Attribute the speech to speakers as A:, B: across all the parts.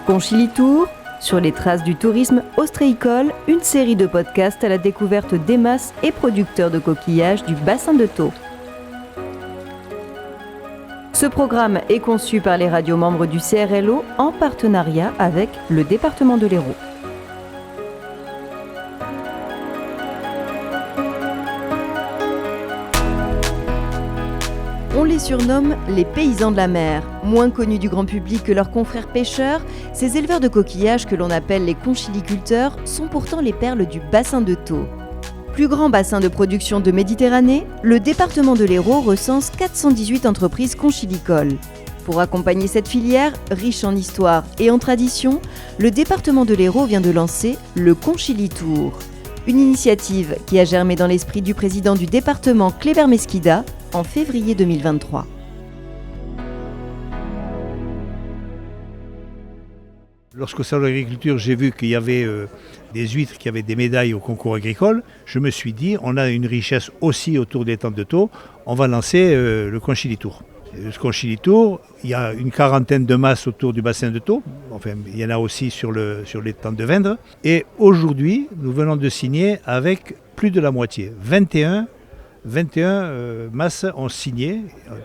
A: Conchilitour, sur les traces du tourisme ostréicole, une série de podcasts à la découverte d'émas et producteurs de coquillages du bassin de Thau. Ce programme est conçu par les radios membres du CRLO en partenariat avec le département de l'Hérault. On les surnomme les paysans de la mer. Moins connus du grand public que leurs confrères pêcheurs, ces éleveurs de coquillages que l'on appelle les conchiliculteurs sont pourtant les perles du bassin de Thau. Plus grand bassin de production de Méditerranée, le département de l'Hérault recense 418 entreprises conchilicoles. Pour accompagner cette filière, riche en histoire et en tradition, le département de l'Hérault vient de lancer le Conchilitour. Une initiative qui a germé dans l'esprit du président du département, Kléber Mesquida, en février 2023.
B: Lorsqu'au salon de l'agriculture, j'ai vu qu'il y avait des huîtres qui avaient des médailles au concours agricole, je me suis dit, on a une richesse aussi autour des tentes de Thau, on va lancer le Conchilitour. Le Conchilitour, il y a une quarantaine de masses autour du bassin de Thau, enfin il y en a aussi sur les tentes de Vendre. Et aujourd'hui, nous venons de signer avec plus de la moitié, 21 masses ont signé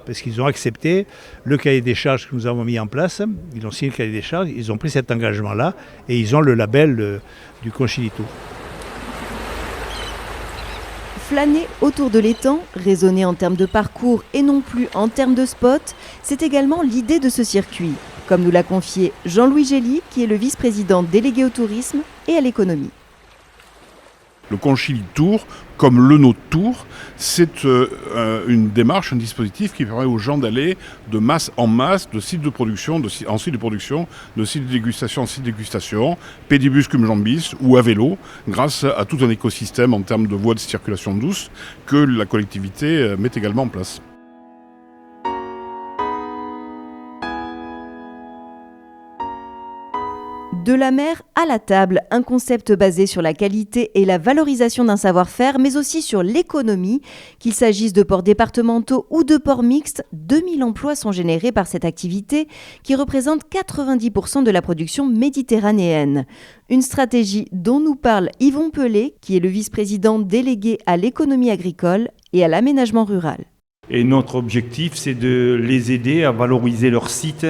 B: parce qu'ils ont accepté le cahier des charges que nous avons mis en place. Ils ont signé le cahier des charges, ils ont pris cet engagement-là et ils ont le label du Conchilitour.
A: Flâner autour de l'étang, raisonner en termes de parcours et non plus en termes de spot, c'est également l'idée de ce circuit, comme nous l'a confié Jean-Louis Gély, qui est le vice-président délégué au tourisme et à l'économie.
C: Le Conchilitour, comme le Nôtre Tour, c'est une démarche, un dispositif qui permet aux gens d'aller de masse en masse, de site de production en site de production, de site de dégustation en site de dégustation, pédibus cum jambis ou à vélo, grâce à tout un écosystème en termes de voies de circulation douce que la collectivité met également en place.
A: De la mer à la table, un concept basé sur la qualité et la valorisation d'un savoir-faire, mais aussi sur l'économie. Qu'il s'agisse de ports départementaux ou de ports mixtes, 2000 emplois sont générés par cette activité qui représente 90% de la production méditerranéenne. Une stratégie dont nous parle Yvon Pelé, qui est le vice-président délégué à l'économie agricole et à l'aménagement rural.
D: Et notre objectif, c'est de les aider à valoriser leur site,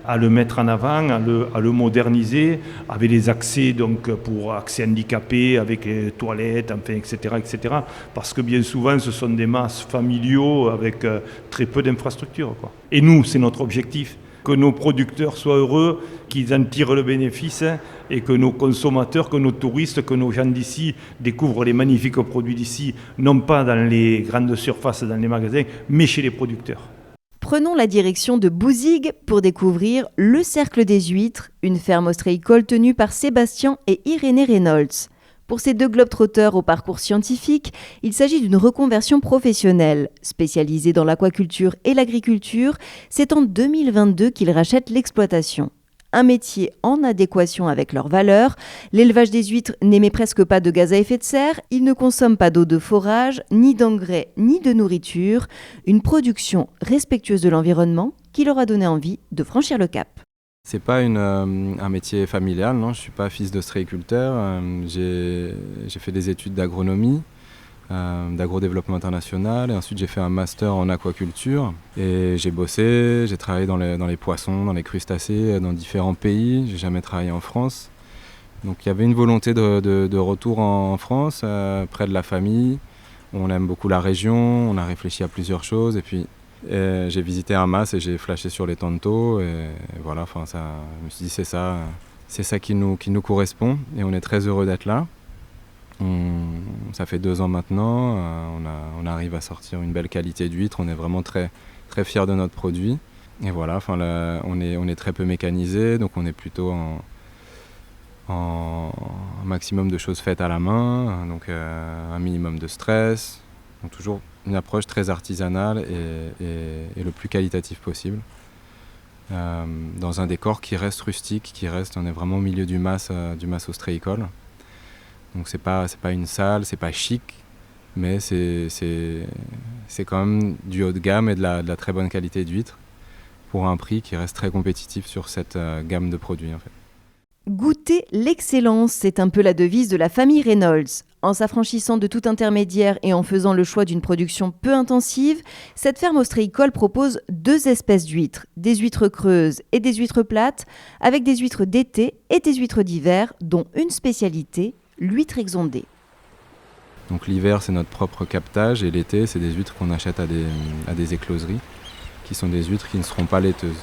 D: à le mettre en avant, à le moderniser, avec les accès donc pour accès handicapés, avec les toilettes, enfin, etc., etc. Parce que bien souvent, ce sont des masses familiaux avec très peu d'infrastructures, quoi. Et nous, c'est notre objectif. Que nos producteurs soient heureux, qu'ils en tirent le bénéfice et que nos consommateurs, que nos touristes, que nos gens d'ici découvrent les magnifiques produits d'ici, non pas dans les grandes surfaces, dans les magasins, mais chez les producteurs.
A: Prenons la direction de Bouzigues pour découvrir le Cercle des Huîtres, une ferme ostréicole tenue par Sébastien et Irénée Reynolds. Pour ces deux globetrotters au parcours scientifique, il s'agit d'une reconversion professionnelle. Spécialisée dans l'aquaculture et l'agriculture, c'est en 2022 qu'ils rachètent l'exploitation. Un métier en adéquation avec leurs valeurs. L'élevage des huîtres n'émet presque pas de gaz à effet de serre, ils ne consomment pas d'eau de forage, ni d'engrais, ni de nourriture. Une production respectueuse de l'environnement qui leur a donné envie de franchir le cap.
E: C'est pas un métier familial, non, je suis pas fils d'ostréiculteur. J'ai fait des études d'agronomie, d'agrodéveloppement international, et ensuite j'ai fait un master en aquaculture. Et j'ai bossé, j'ai travaillé dans les poissons, dans les crustacés, dans différents pays. J'ai jamais travaillé en France. Donc il y avait une volonté de retour en France, près de la famille. On aime beaucoup la région, on a réfléchi à plusieurs choses, et puis j'ai visité Hamas et j'ai flashé sur les tentes de Thau et voilà, enfin ça, je me suis dit c'est ça qui nous correspond et on est très heureux d'être là. Ça fait 2 ans maintenant, on arrive à sortir une belle qualité d'huître, on est vraiment très très fiers de notre produit et voilà, enfin là, on est très peu mécanisé, donc on est plutôt en maximum de choses faites à la main, donc un minimum de stress, donc toujours une approche très artisanale et le plus qualitatif possible. Dans un décor qui reste rustique, on est vraiment au milieu du mas ostréicole. Donc c'est pas une salle, c'est pas chic, mais c'est quand même du haut de gamme et de la très bonne qualité d'huître pour un prix qui reste très compétitif sur cette gamme de produits en fait.
A: Goûter l'excellence, c'est un peu la devise de la famille Reynolds. En s'affranchissant de tout intermédiaire et en faisant le choix d'une production peu intensive, cette ferme ostréicole propose 2 espèces d'huîtres, des huîtres creuses et des huîtres plates, avec des huîtres d'été et des huîtres d'hiver, dont une spécialité, l'huître exondée.
E: Donc l'hiver, c'est notre propre captage et l'été, c'est des huîtres qu'on achète à des écloseries, qui sont des huîtres qui ne seront pas laiteuses.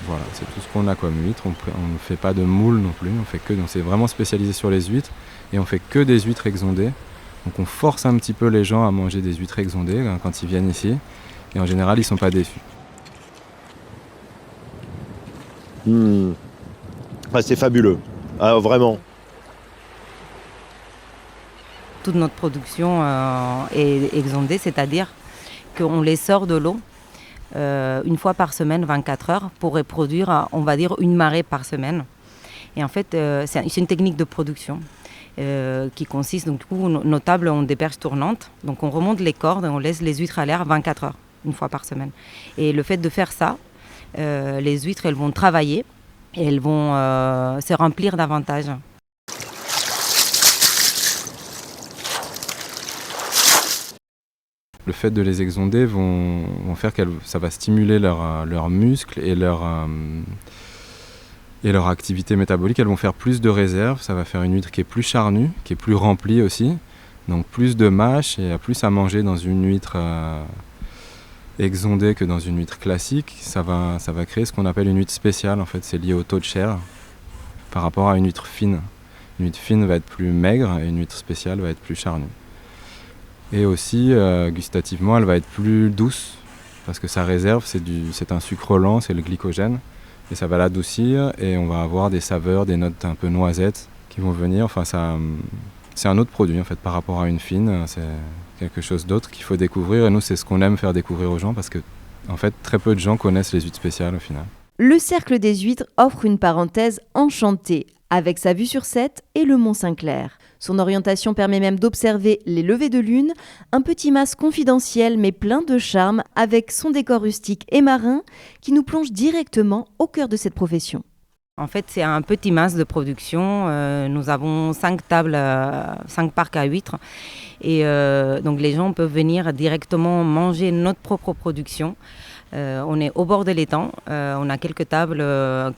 E: Voilà, c'est tout ce qu'on a comme huître. On ne fait pas de moule non plus, donc c'est vraiment spécialisé sur les huîtres et on fait que des huîtres exondées. Donc on force un petit peu les gens à manger des huîtres exondées quand ils viennent ici et en général ils ne sont pas déçus.
F: Ah, c'est fabuleux, vraiment.
G: Toute notre production est exondée, c'est-à-dire qu'on les sort de l'eau une fois par semaine, 24 heures, pour reproduire, on va dire, une marée par semaine. Et en fait, c'est une technique de production qui consiste, donc du coup, nos tables ont des perches tournantes. Donc on remonte les cordes et on laisse les huîtres à l'air 24 heures, une fois par semaine. Et le fait de faire ça, les huîtres, elles vont travailler et elles vont se remplir davantage.
E: Le fait de les exonder vont faire que ça va stimuler leurs muscles et leur activité métabolique. Elles vont faire plus de réserves, ça va faire une huître qui est plus charnue, qui est plus remplie aussi. Donc plus de mâche et plus à manger dans une huître exondée que dans une huître classique. Ça va créer ce qu'on appelle une huître spéciale. En fait, c'est lié au taux de chair par rapport à une huître fine. Une huître fine va être plus maigre et une huître spéciale va être plus charnue. Et aussi, gustativement, elle va être plus douce, parce que sa réserve, c'est un sucre lent, c'est le glycogène, et ça va l'adoucir, et on va avoir des saveurs, des notes un peu noisettes qui vont venir. Enfin, c'est un autre produit, en fait, par rapport à une fine, c'est quelque chose d'autre qu'il faut découvrir, et nous, c'est ce qu'on aime faire découvrir aux gens, parce que, en fait, très peu de gens connaissent les huîtres spéciales, au final.
A: Le Cercle des Huîtres offre une parenthèse enchantée, avec sa vue sur Sète et le Mont Saint-Clair. Son orientation permet même d'observer les levées de lune, un petit mas confidentiel mais plein de charme avec son décor rustique et marin qui nous plonge directement au cœur de cette profession.
G: En fait, c'est un petit mas de production. Nous avons 5 tables, 5 parcs à huîtres. Et donc les gens peuvent venir directement manger notre propre production. On est au bord de l'étang. On a quelques tables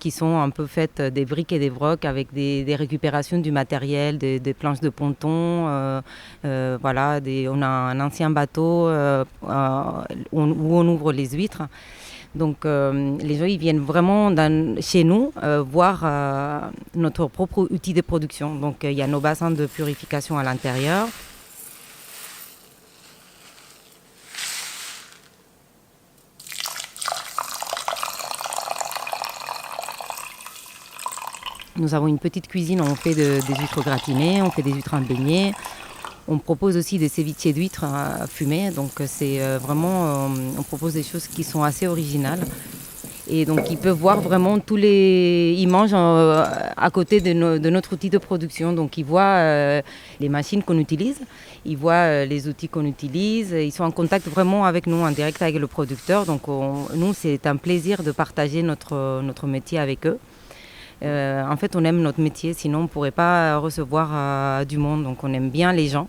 G: qui sont un peu faites des briques et des brocs avec des récupérations du matériel, des planches de ponton. Voilà, on a un ancien bateau où on ouvre les huîtres. Donc les gens ils viennent vraiment chez nous voir notre propre outil de production. Donc il y a nos bassins de purification à l'intérieur. Nous avons une petite cuisine où on fait des huîtres gratinées, on fait des huîtres en beignet. On propose aussi des ceviches d'huîtres fumées. Donc c'est vraiment, on propose des choses qui sont assez originales. Et donc ils peuvent voir vraiment ils mangent à côté de notre outil de production. Donc ils voient les machines qu'on utilise, ils voient les outils qu'on utilise. Ils sont en contact vraiment avec nous, en direct avec le producteur. Donc nous, c'est un plaisir de partager notre métier avec eux. En fait, on aime notre métier, sinon on ne pourrait pas recevoir du monde. Donc on aime bien les gens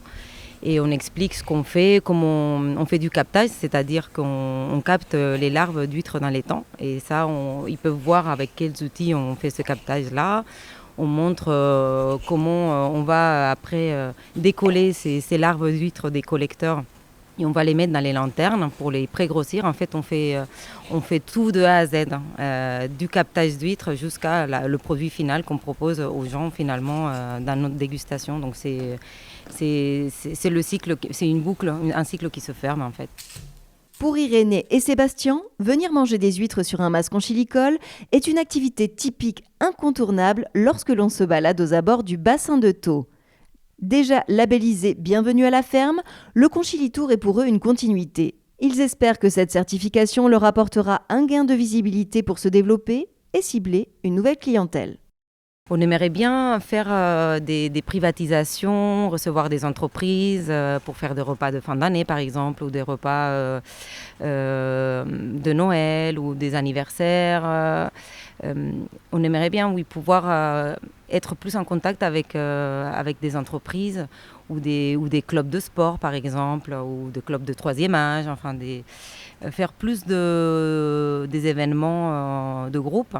G: et on explique ce qu'on fait, comment on fait du captage, c'est-à-dire qu'on capte les larves d'huîtres dans l'étang. Et ça, ils peuvent voir avec quels outils on fait ce captage-là. On montre comment on va après décoller ces larves d'huîtres des collecteurs. Et on va les mettre dans les lanternes pour les pré-grossir. En fait, on fait tout de A à Z, du captage d'huîtres jusqu'à le produit final qu'on propose aux gens finalement dans notre dégustation. Donc c'est le cycle, c'est une boucle, un cycle qui se ferme en fait.
A: Pour Irénée et Sébastien, venir manger des huîtres sur un mas conchilicole est une activité typique incontournable lorsque l'on se balade aux abords du bassin de Thau. Déjà labellisé Bienvenue à la ferme, le Conchilitour est pour eux une continuité. Ils espèrent que cette certification leur apportera un gain de visibilité pour se développer et cibler une nouvelle clientèle.
G: On aimerait bien faire des privatisations, recevoir des entreprises pour faire des repas de fin d'année par exemple, ou des repas de Noël ou des anniversaires. On aimerait bien pouvoir être plus en contact avec des entreprises ou des clubs de sport par exemple, ou des clubs de troisième âge, enfin faire plus des événements de groupe.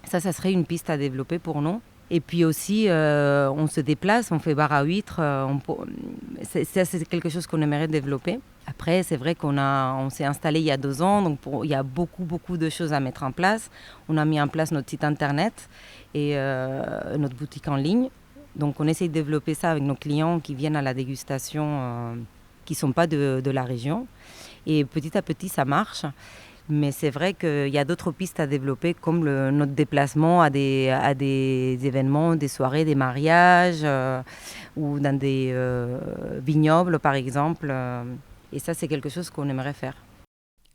G: Ça serait une piste à développer pour nous. Et puis aussi, on se déplace, on fait bar à huîtres. C'est quelque chose qu'on aimerait développer. Après, c'est vrai on s'est installé il y a 2 ans, donc il y a beaucoup de choses à mettre en place. On a mis en place notre site internet et notre boutique en ligne. Donc on essaie de développer ça avec nos clients qui viennent à la dégustation, qui ne sont pas de la région. Et petit à petit, ça marche. Mais c'est vrai qu'il y a d'autres pistes à développer, comme notre déplacement à des événements, des soirées, des mariages, ou dans des vignobles, par exemple. Et ça, c'est quelque chose qu'on aimerait faire.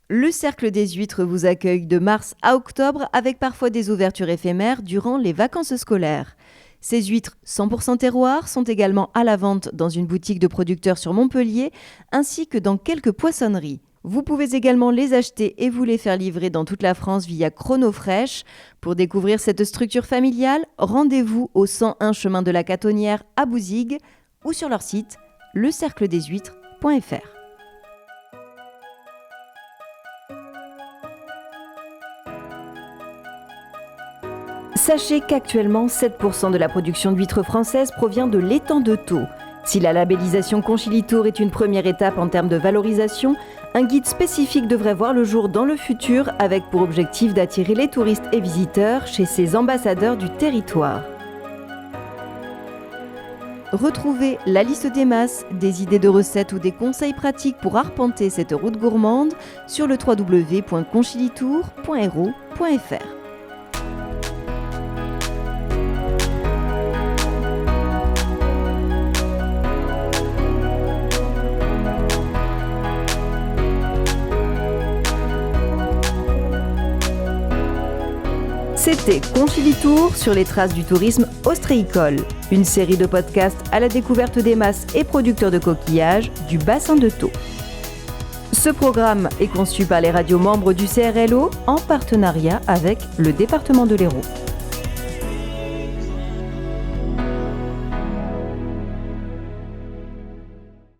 A: Le Cercle des Huîtres vous accueille de mars à octobre, avec parfois des ouvertures éphémères durant les vacances scolaires. Ces huîtres 100% terroir sont également à la vente dans une boutique de producteurs sur Montpellier, ainsi que dans quelques poissonneries. Vous pouvez également les acheter et vous les faire livrer dans toute la France via Chronofresh. Pour découvrir cette structure familiale, rendez-vous au 101 chemin de la Catonnière à Bouzigues ou sur leur site lecercledeshuîtres.fr. Sachez qu'actuellement, 7% de la production d'huîtres françaises provient de l'étang de Thau. Si la labellisation Conchilitour est une première étape en termes de valorisation, un guide spécifique devrait voir le jour dans le futur avec pour objectif d'attirer les touristes et visiteurs chez ces ambassadeurs du territoire. Retrouvez la liste des masses, des idées de recettes ou des conseils pratiques pour arpenter cette route gourmande sur le www.conchilitour.hero.fr. C'était Conchilitour sur les traces du tourisme ostréicole, une série de podcasts à la découverte des masses et producteurs de coquillages du bassin de Thau. Ce programme est conçu par les radios membres du CRLO en partenariat avec le département de l'Hérault.